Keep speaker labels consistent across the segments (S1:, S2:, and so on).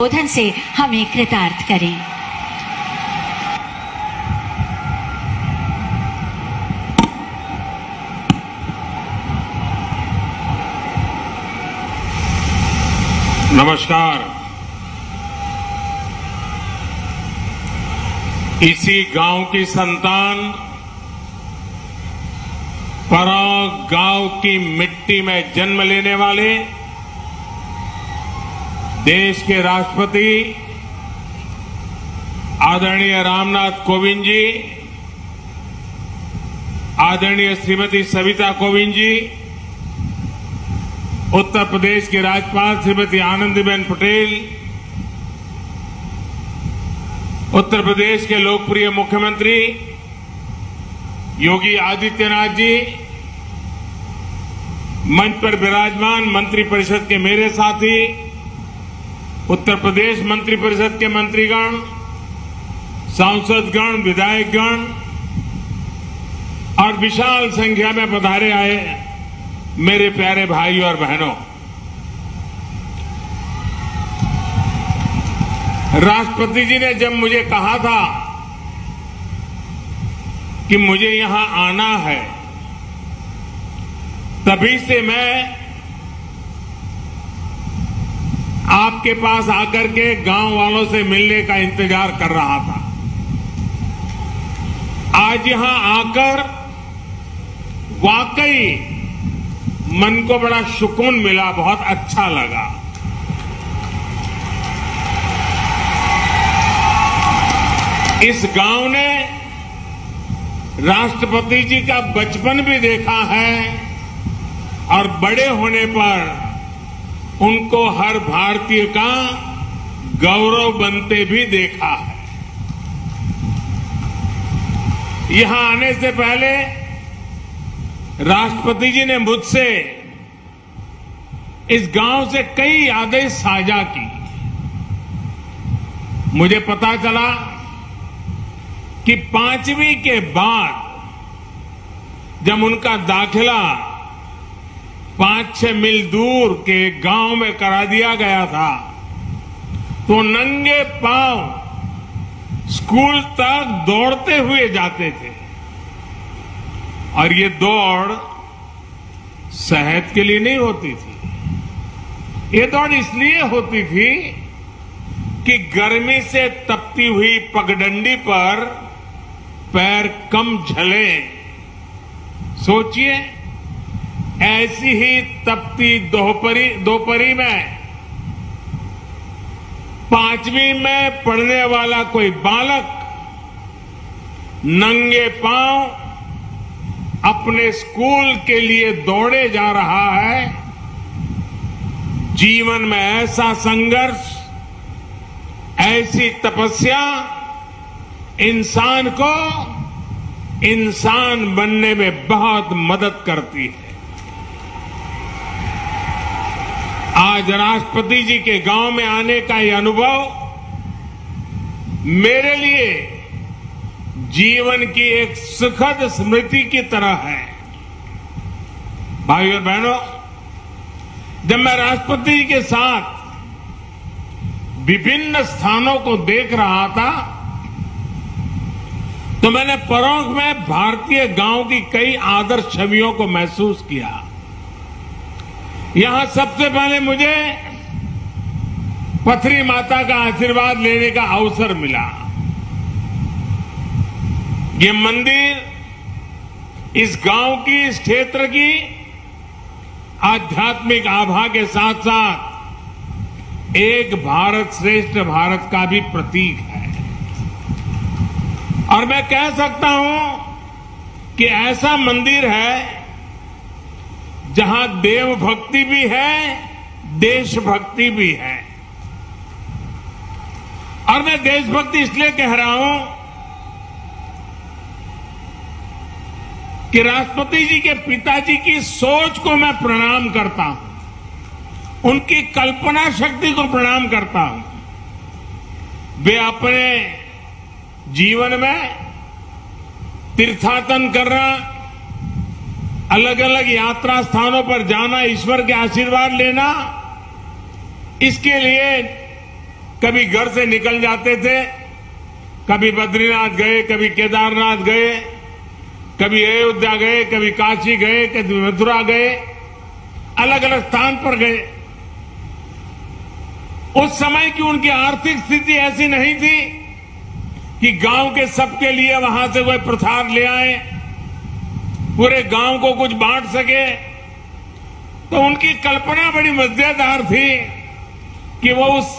S1: बोधन से हमें कृतार्थ करें।
S2: नमस्कार। इसी गांव की संतान, पराग गांव की मिट्टी में जन्म लेने वाले देश के राष्ट्रपति आदरणीय रामनाथ कोविंद जी, आदरणीय श्रीमती सविता कोविंद जी, उत्तर प्रदेश की राज्यपाल श्रीमती आनंदीबेन पटेल, उत्तर प्रदेश के लोकप्रिय मुख्यमंत्री योगी आदित्यनाथ जी, मंच पर विराजमान मंत्रिपरिषद के मेरे साथी, उत्तर प्रदेश मंत्रिपरिषद के मंत्रीगण, सांसदगण, विधायकगण और विशाल संख्या में पधारे आए मेरे प्यारे भाई और बहनों, राष्ट्रपति जी ने जब मुझे कहा था कि मुझे यहां आना है, तभी से मैं आपके पास आकर के गांव वालों से मिलने का इंतजार कर रहा था। आज यहां आकर वाकई मन को बड़ा सुकून मिला, बहुत अच्छा लगा। इस गांव ने राष्ट्रपति जी का बचपन भी देखा है और बड़े होने पर उनको हर भारतीय का गौरव बनते भी देखा है। यहां आने से पहले राष्ट्रपति जी ने मुझसे इस गांव से कई यादें साझा की। मुझे पता चला कि 5वीं के बाद जब उनका दाखिला 5-6 मील दूर के गांव में करा दिया गया था, तो नंगे पांव स्कूल तक दौड़ते हुए जाते थे। और ये दौड़ सेहत के लिए नहीं होती थी, ये दौड़ इसलिए होती थी कि गर्मी से तपती हुई पगडंडी पर पैर कम झले। सोचिए, ऐसी ही तपती दोपहरी में 5वीं में पढ़ने वाला कोई बालक नंगे पांव अपने स्कूल के लिए दौड़े जा रहा है। जीवन में ऐसा संघर्ष, ऐसी तपस्या इंसान को इंसान बनने में बहुत मदद करती है। आज राष्ट्रपति जी के गांव में आने का यह अनुभव मेरे लिए जीवन की एक सुखद स्मृति की तरह है। भाइयों और बहनों, जब मैं राष्ट्रपति जी के साथ विभिन्न स्थानों को देख रहा था, तो मैंने परोक्ष में भारतीय गांव की कई आदर्श छवियों को महसूस किया। यहां सबसे पहले मुझे पथरी माता का आशीर्वाद लेने का अवसर मिला। ये मंदिर इस गांव की, इस क्षेत्र की आध्यात्मिक आभा के साथ साथ एक भारत श्रेष्ठ भारत का भी प्रतीक है। और मैं कह सकता हूं कि ऐसा मंदिर है जहां देवभक्ति भी है, देशभक्ति भी है। और मैं देशभक्ति इसलिए कह रहा हूं कि राष्ट्रपति जी के पिताजी की सोच को मैं प्रणाम करता हूं, उनकी कल्पना शक्ति को प्रणाम करता हूं। वे अपने जीवन में तीर्थाटन करना, अलग अलग यात्रा स्थानों पर जाना, ईश्वर के आशीर्वाद लेना, इसके लिए कभी घर से निकल जाते थे, कभी बद्रीनाथ गए, कभी केदारनाथ गए, कभी अयोध्या गए, कभी काशी गए, कभी मथुरा गए, अलग अलग स्थान पर गए। उस समय की उनकी आर्थिक स्थिति ऐसी नहीं थी कि गांव के सबके लिए वहां से वह प्रसाद ले आए, पूरे गांव को कुछ बांट सके। तो उनकी कल्पना बड़ी मजेदार थी कि वो उस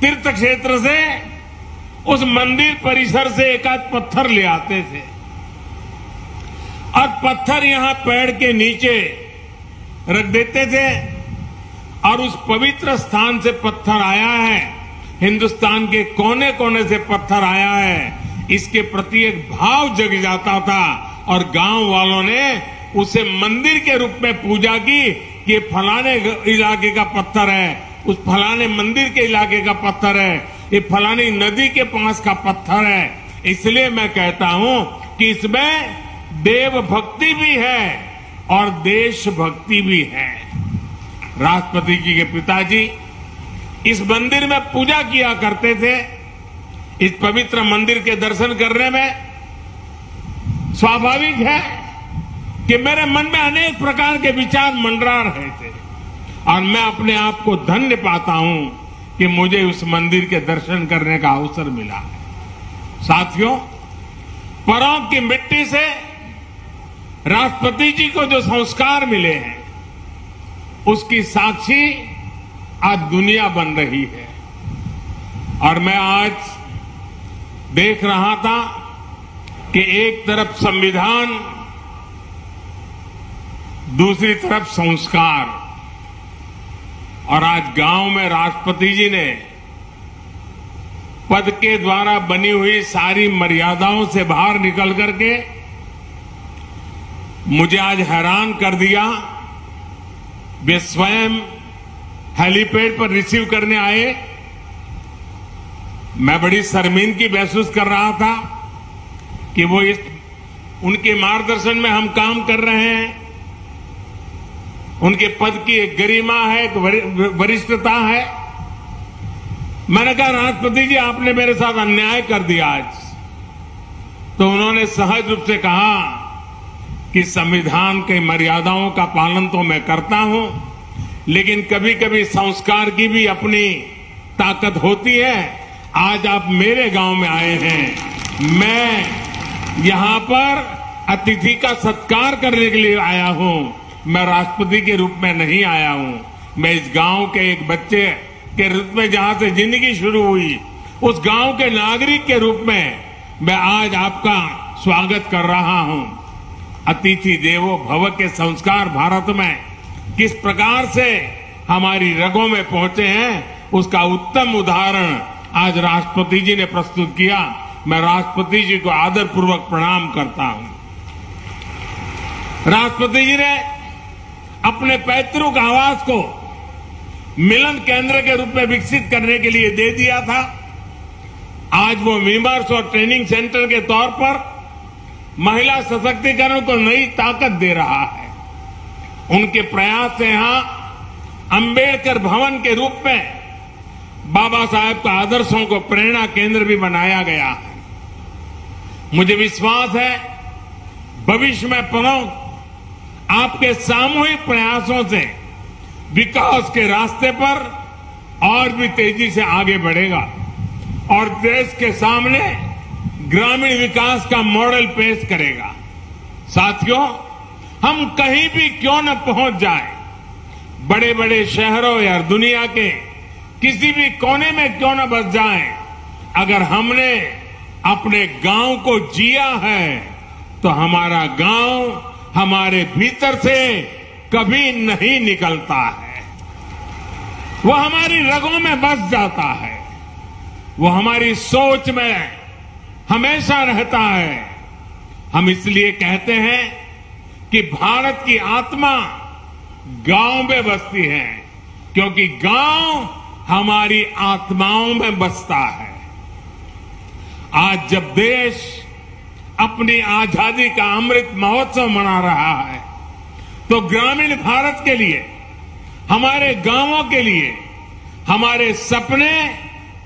S2: तीर्थ क्षेत्र से, उस मंदिर परिसर से एक आध पत्थर ले आते थे और पत्थर यहां पेड़ के नीचे रख देते थे और उस पवित्र स्थान से पत्थर आया है, हिंदुस्तान के कोने कोने से पत्थर आया है, इसके प्रति एक भाव जग जाता था और गांव वालों ने उसे मंदिर के रूप में पूजा की कि ये फलाने इलाके का पत्थर है, उस फलाने मंदिर के इलाके का पत्थर है, ये फलानी नदी के पास का पत्थर है। इसलिए मैं कहता हूं कि इसमें देव भक्ति भी है और देशभक्ति भी है। राष्ट्रपति जी के पिताजी इस मंदिर में पूजा किया करते थे। इस पवित्र मंदिर के दर्शन करने में स्वाभाविक है कि मेरे मन में अनेक प्रकार के विचार मंडरा रहे थे और मैं अपने आप को धन्य पाता हूं कि मुझे उस मंदिर के दर्शन करने का अवसर मिला है। साथियों, परों की मिट्टी से राष्ट्रपति जी को जो संस्कार मिले हैं, उसकी साक्षी आज दुनिया बन रही है। और मैं आज देख रहा था कि एक तरफ संविधान, दूसरी तरफ संस्कार, और आज गांव में राष्ट्रपति जी ने पद के द्वारा बनी हुई सारी मर्यादाओं से बाहर निकल करके मुझे आज हैरान कर दिया। वे स्वयं हेलीपैड पर रिसीव करने आए। मैं बड़ी शर्मिंदगी महसूस कर रहा था कि वो उनके मार्गदर्शन में हम काम कर रहे हैं। उनके पद की एक गरिमा है, एक वरिष्ठता है। मैंने कहा, राष्ट्रपति जी आपने मेरे साथ अन्याय कर दिया आज। तो उन्होंने सहज रूप से कहा कि संविधान की मर्यादाओं का पालन तो मैं करता हूं, लेकिन कभी कभी संस्कार की भी अपनी ताकत होती है। आज आप मेरे गांव में आए हैं, मैं यहां पर अतिथि का सत्कार करने के लिए आया हूं। मैं राष्ट्रपति के रूप में नहीं आया हूं। मैं इस गांव के एक बच्चे के रूप में जहां से जिंदगी शुरू हुई, उस गांव के नागरिक के रूप में मैं आज आपका स्वागत कर रहा हूं। अतिथि देवो भव के संस्कार भारत में किस प्रकार से हमारी रगों में पहुंचे हैं, उसका उत्तम उदाहरण आज राष्ट्रपति जी ने प्रस्तुत किया। मैं राष्ट्रपति जी को आदरपूर्वक प्रणाम करता हूं। राष्ट्रपति जी ने अपने पैतृक आवास को मिलन केंद्र के रूप में विकसित करने के लिए दे दिया था। आज वो विमर्श और ट्रेनिंग सेंटर के तौर पर महिला सशक्तिकरण को नई ताकत दे रहा है। उनके प्रयास से यहां अंबेडकर भवन के रूप में बाबा साहेब का आदर्शों को प्रेरणा केंद्र भी बनाया गया है। मुझे विश्वास है भविष्य में प्रमुख आपके सामूहिक प्रयासों से विकास के रास्ते पर और भी तेजी से आगे बढ़ेगा और देश के सामने ग्रामीण विकास का मॉडल पेश करेगा। साथियों, हम कहीं भी क्यों न पहुंच जाए, बड़े बड़े शहरों या दुनिया के किसी भी कोने में क्यों न बस जाए, अगर हमने अपने गांव को जिया है तो हमारा गांव हमारे भीतर से कभी नहीं निकलता है। वो हमारी रगों में बस जाता है, वो हमारी सोच में हमेशा रहता है। हम इसलिए कहते हैं कि भारत की आत्मा गांव में बसती है, क्योंकि गांव हमारी आत्माओं में बसता है। आज जब देश अपनी आजादी का अमृत महोत्सव मना रहा है, तो ग्रामीण भारत के लिए, हमारे गांवों के लिए हमारे सपने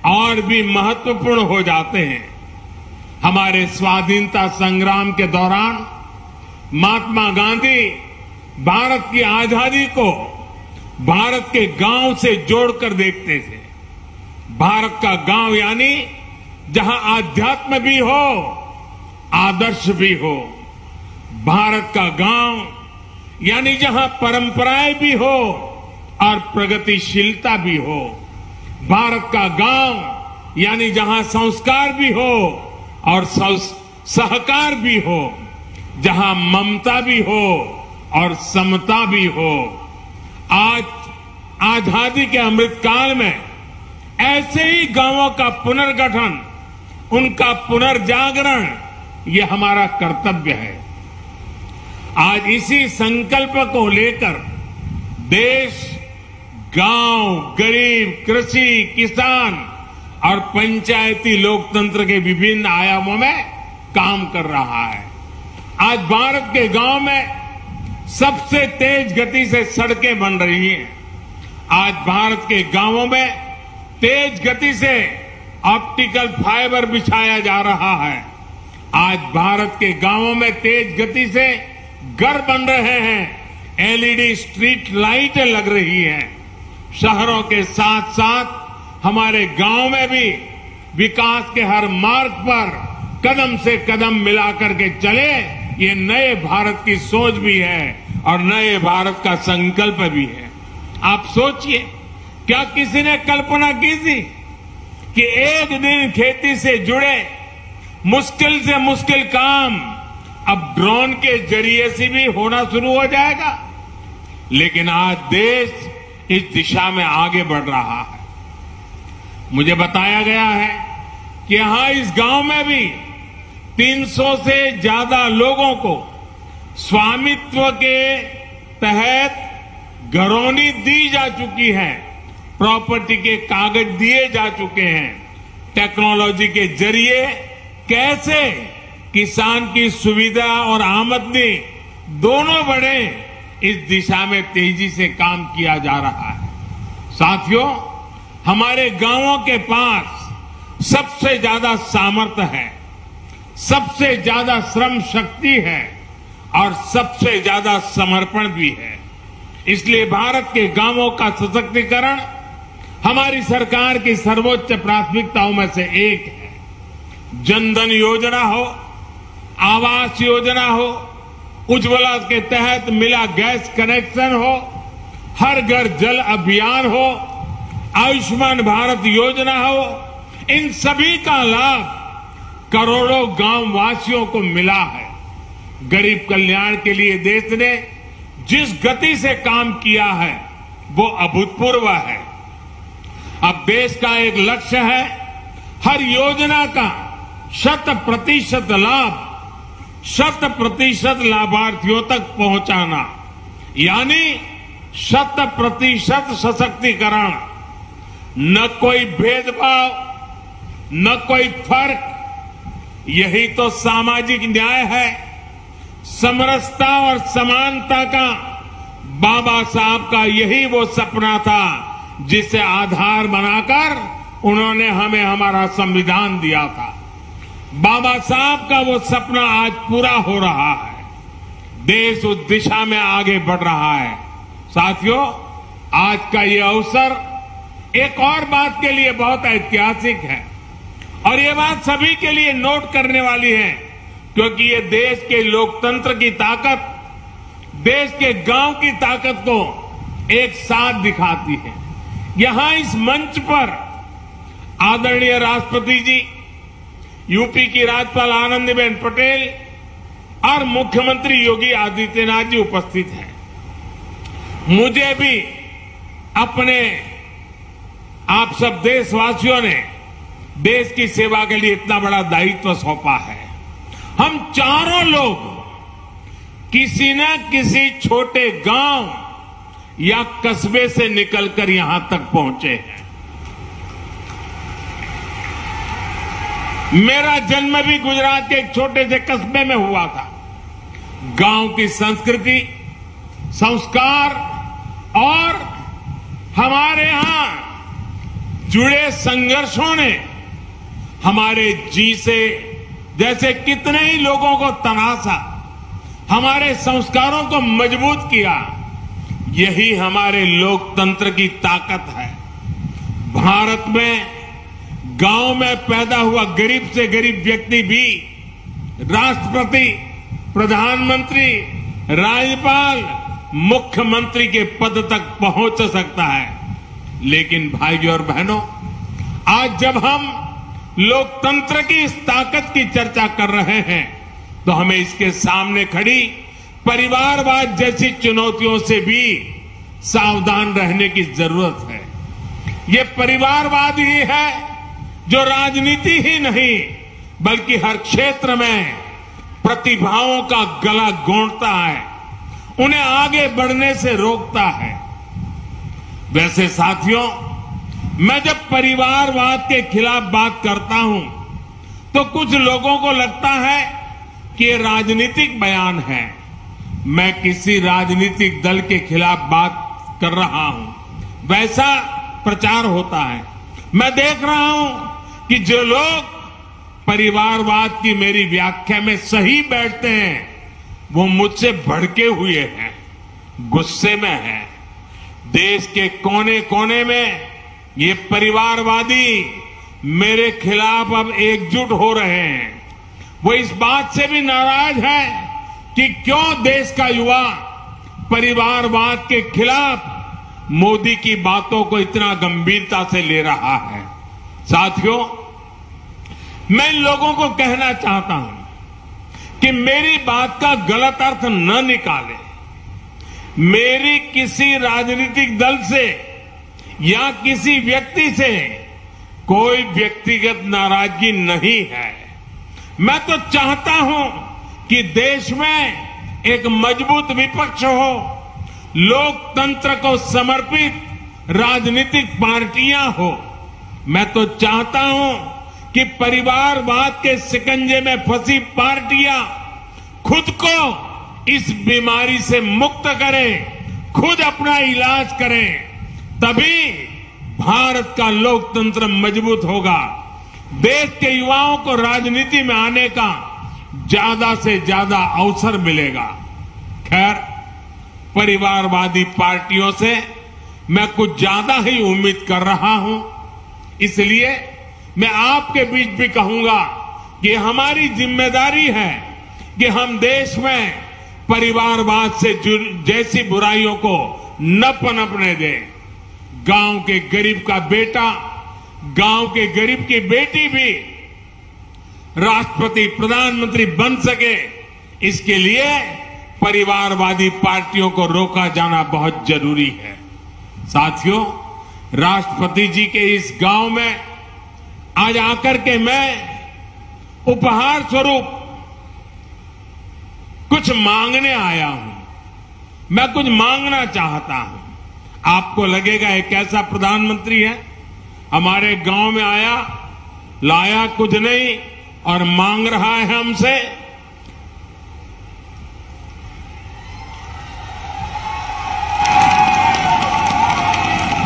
S2: और और भी महत्वपूर्ण हो जाते हैं। हमारे स्वाधीनता संग्राम के दौरान महात्मा गांधी भारत की आजादी को भारत के गांव से जोड़कर देखते थे। भारत का गांव यानी जहां आध्यात्म भी हो, आदर्श भी हो। भारत का गांव यानी जहां परंपराएं भी हो और प्रगतिशीलता भी हो। भारत का गांव यानी जहां संस्कार भी हो और सहकार भी हो, जहां ममता भी हो और समता भी हो। आज आजादी के अमृतकाल में ऐसे ही गांवों का पुनर्गठन, उनका पुनर्जागरण, ये हमारा कर्तव्य है। आज इसी संकल्प को लेकर देश गांव, गरीब, कृषि, किसान और पंचायती लोकतंत्र के विभिन्न आयामों में काम कर रहा है। आज भारत के गांव में सबसे तेज गति से सड़कें बन रही हैं। आज भारत के गांवों में तेज गति से ऑप्टिकल फाइबर बिछाया जा रहा है। आज भारत के गांवों में तेज गति से घर बन रहे हैं। एलईडी स्ट्रीट लाइटें लग रही हैं। शहरों के साथ साथ हमारे गांव में भी विकास के हर मार्ग पर कदम से कदम मिलाकर के चले, ये नए भारत की सोच भी है और नए भारत का संकल्प भी है। आप सोचिए, क्या किसी ने कल्पना की थी कि एक दिन खेती से जुड़े मुश्किल से मुश्किल काम अब ड्रोन के जरिए से भी होना शुरू हो जाएगा? लेकिन आज देश इस दिशा में आगे बढ़ रहा है। मुझे बताया गया है कि यहां इस गांव में भी 300 से ज्यादा लोगों को स्वामित्व के तहत घरौनी दी जा चुकी है। प्रॉपर्टी के कागज दिए जा चुके हैं। टेक्नोलॉजी के जरिए कैसे किसान की सुविधा और आमदनी दोनों बढ़े, इस दिशा में तेजी से काम किया जा रहा है। साथियों, हमारे गांवों के पास सबसे ज्यादा सामर्थ्य है, सबसे ज्यादा श्रम शक्ति है और सबसे ज्यादा समर्पण भी है। इसलिए भारत के गांवों का सशक्तिकरण हमारी सरकार की सर्वोच्च प्राथमिकताओं में से एक है। जनधन योजना हो, आवास योजना हो, उज्ज्वला के तहत मिला गैस कनेक्शन हो, हर घर जल अभियान हो, आयुष्मान भारत योजना हो, इन सभी का लाभ करोड़ों गांव वासियों को मिला है। गरीब कल्याण के लिए देश ने जिस गति से काम किया है वो अभूतपूर्व है। अब देश का एक लक्ष्य है हर योजना का 100% लाभ 100% लाभार्थियों तक पहुंचाना, यानी 100% सशक्तिकरण। न कोई भेदभाव, न कोई फर्क, यही तो सामाजिक न्याय है। समरसता और समानता का बाबा साहब का यही वो सपना था जिसे आधार बनाकर उन्होंने हमें हमारा संविधान दिया था। बाबा साहब का वो सपना आज पूरा हो रहा है। देश उस दिशा में आगे बढ़ रहा है। साथियों, आज का ये अवसर एक और बात के लिए बहुत ऐतिहासिक है और ये बात सभी के लिए नोट करने वाली है, क्योंकि ये देश के लोकतंत्र की ताकत, देश के गांव की ताकत को एक साथ दिखाती है। यहां इस मंच पर आदरणीय राष्ट्रपति जी, यूपी की राज्यपाल आनंदीबेन पटेल और मुख्यमंत्री योगी आदित्यनाथ जी उपस्थित हैं। मुझे भी अपने आप सब देशवासियों ने देश की सेवा के लिए इतना बड़ा दायित्व सौंपा है। हम चारों लोग किसी न किसी छोटे गांव या कस्बे से निकलकर यहां तक पहुंचे हैं। मेरा जन्म भी गुजरात के एक छोटे से कस्बे में हुआ था। गांव की संस्कृति, संस्कार और हमारे यहां जुड़े संघर्षों ने हमारे जी से जैसे कितने ही लोगों को तराशा, हमारे संस्कारों को मजबूत किया। यही हमारे लोकतंत्र की ताकत है। भारत में गांव में पैदा हुआ गरीब से गरीब व्यक्ति भी राष्ट्रपति, प्रधानमंत्री, राज्यपाल, मुख्यमंत्री के पद तक पहुंच सकता है। लेकिन भाइयों और बहनों, आज जब हम लोकतंत्र की इस ताकत की चर्चा कर रहे हैं तो हमें इसके सामने खड़ी परिवारवाद जैसी चुनौतियों से भी सावधान रहने की जरूरत है। ये परिवारवाद ही है जो राजनीति ही नहीं बल्कि हर क्षेत्र में प्रतिभाओं का गला घोंटता है, उन्हें आगे बढ़ने से रोकता है। वैसे साथियों, मैं जब परिवारवाद के खिलाफ बात करता हूं तो कुछ लोगों को लगता है कि ये राजनीतिक बयान है। मैं किसी राजनीतिक दल के खिलाफ बात कर रहा हूं, वैसा प्रचार होता है। मैं देख रहा हूं कि जो लोग परिवारवाद की मेरी व्याख्या में सही बैठते हैं वो मुझसे भड़के हुए हैं, गुस्से में हैं। देश के कोने कोने में ये परिवारवादी मेरे खिलाफ अब एकजुट हो रहे हैं। वो इस बात से भी नाराज है कि क्यों देश का युवा परिवारवाद के खिलाफ मोदी की बातों को इतना गंभीरता से ले रहा है। साथियों, मैं इन लोगों को कहना चाहता हूं कि मेरी बात का गलत अर्थ न निकाले। मेरी किसी राजनीतिक दल से या किसी व्यक्ति से कोई व्यक्तिगत नाराजगी नहीं है। मैं तो चाहता हूं कि देश में एक मजबूत विपक्ष हो, लोकतंत्र को समर्पित राजनीतिक पार्टियां हो। मैं तो चाहता हूं कि परिवारवाद के शिकंजे में फंसी पार्टियां खुद को इस बीमारी से मुक्त करें, खुद अपना इलाज करें। तभी भारत का लोकतंत्र मजबूत होगा, देश के युवाओं को राजनीति में आने का ज्यादा से ज्यादा अवसर मिलेगा। खैर, परिवारवादी पार्टियों से मैं कुछ ज्यादा ही उम्मीद कर रहा हूं, इसलिए मैं आपके बीच भी कहूंगा कि हमारी जिम्मेदारी है कि हम देश में परिवारवाद से जैसी बुराइयों को न पनपने दें। गांव के गरीब का बेटा, गांव के गरीब की बेटी भी राष्ट्रपति, प्रधानमंत्री बन सके, इसके लिए परिवारवादी पार्टियों को रोका जाना बहुत जरूरी है। साथियों, राष्ट्रपति जी के इस गांव में आज आकर के मैं उपहार स्वरूप कुछ मांगने आया हूं। मैं कुछ मांगना चाहता हूं। आपको लगेगा एक ऐसा प्रधानमंत्री है, हमारे गांव में आया, लाया कुछ नहीं और मांग रहा है हमसे।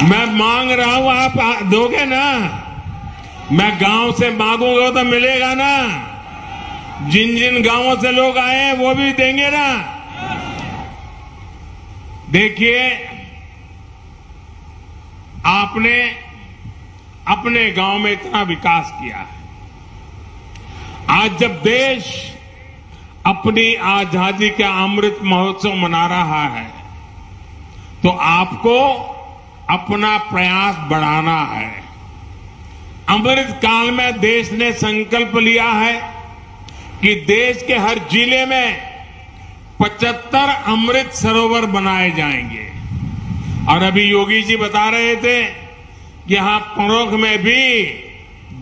S2: मैं मांग रहा हूं, आप दोगे ना? मैं गांव से मांगूंगा तो मिलेगा ना? जिन जिन गांवों से लोग आए हैं वो भी देंगे ना? देखिए, आपने अपने गांव में इतना विकास किया है। आज जब देश अपनी आजादी का अमृत महोत्सव मना रहा है तो आपको अपना प्रयास बढ़ाना है। अमृत काल में देश ने संकल्प लिया है कि देश के हर जिले में 75 अमृत सरोवर बनाए जाएंगे। और अभी योगी जी बता रहे थे कि यहां परोख में भी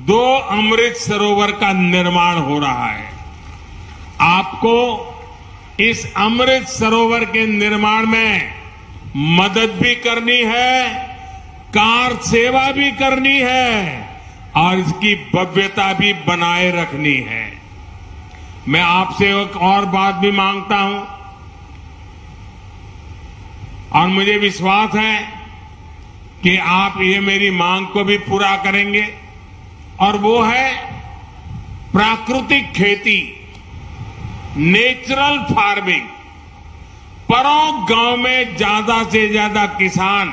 S2: 2 अमृत सरोवर का निर्माण हो रहा है। आपको इस अमृत सरोवर के निर्माण में मदद भी करनी है, कार सेवा भी करनी है और इसकी भव्यता भी बनाए रखनी है। मैं आपसे एक और बात भी मांगता हूं और मुझे विश्वास है कि आप ये मेरी मांग को भी पूरा करेंगे, और वो है प्राकृतिक खेती, नेचुरल फार्मिंग। परों गांव में ज्यादा से ज्यादा किसान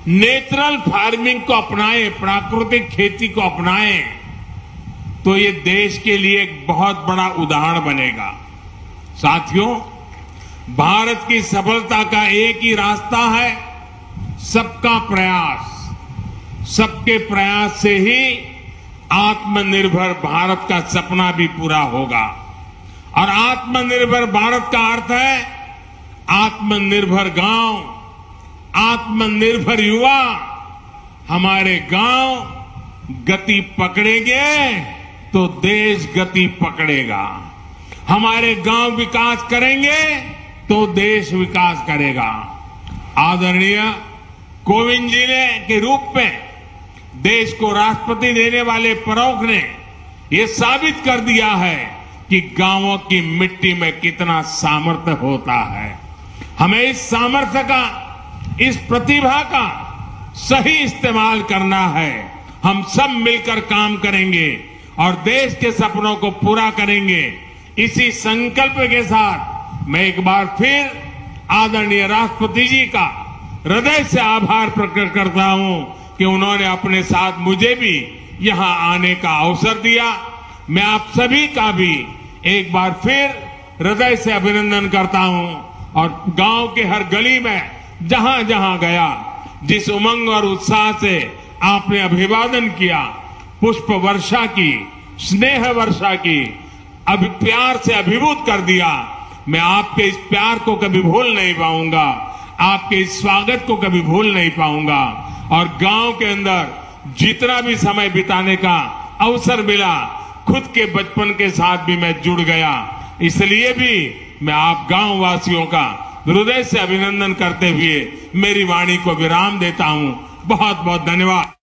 S2: नेचुरल फार्मिंग को अपनाएं, प्राकृतिक खेती को अपनाएं, तो ये देश के लिए एक बहुत बड़ा उदाहरण बनेगा। साथियों, भारत की सफलता का एक ही रास्ता है, सबका प्रयास। सबके प्रयास से ही आत्मनिर्भर भारत का सपना भी पूरा होगा। और आत्मनिर्भर भारत का अर्थ है आत्मनिर्भर गांव, आत्मनिर्भर युवा। हमारे गांव गति पकड़ेंगे तो देश गति पकड़ेगा। हमारे गांव विकास करेंगे तो देश विकास करेगा। आदरणीय कोविंद जी ने के रूप में देश को राष्ट्रपति देने वाले प्रमुख ने ये साबित कर दिया है कि गांवों की मिट्टी में कितना सामर्थ्य होता है। हमें इस सामर्थ्य का, इस प्रतिभा का सही इस्तेमाल करना है। हम सब मिलकर काम करेंगे और देश के सपनों को पूरा करेंगे। इसी संकल्प के साथ मैं एक बार फिर आदरणीय राष्ट्रपति जी का हृदय से आभार प्रकट करता हूं कि उन्होंने अपने साथ मुझे भी यहां आने का अवसर दिया। मैं आप सभी का भी एक बार फिर हृदय से अभिनंदन करता हूं और गांव के हर गली में जहां जहां गया, जिस उमंग और उत्साह से आपने अभिवादन किया, पुष्प वर्षा की, स्नेह वर्षा की, प्यार से अभिभूत कर दिया, मैं आपके इस प्यार को कभी भूल नहीं पाऊंगा, आपके इस स्वागत को कभी भूल नहीं पाऊंगा। और गांव के अंदर जितना भी समय बिताने का अवसर मिला, खुद के बचपन के साथ भी मैं जुड़ गया। इसलिए भी मैं आप गांव वासियों का हृदय से अभिनंदन करते हुए मेरी वाणी को विराम देता हूं। बहुत बहुत धन्यवाद।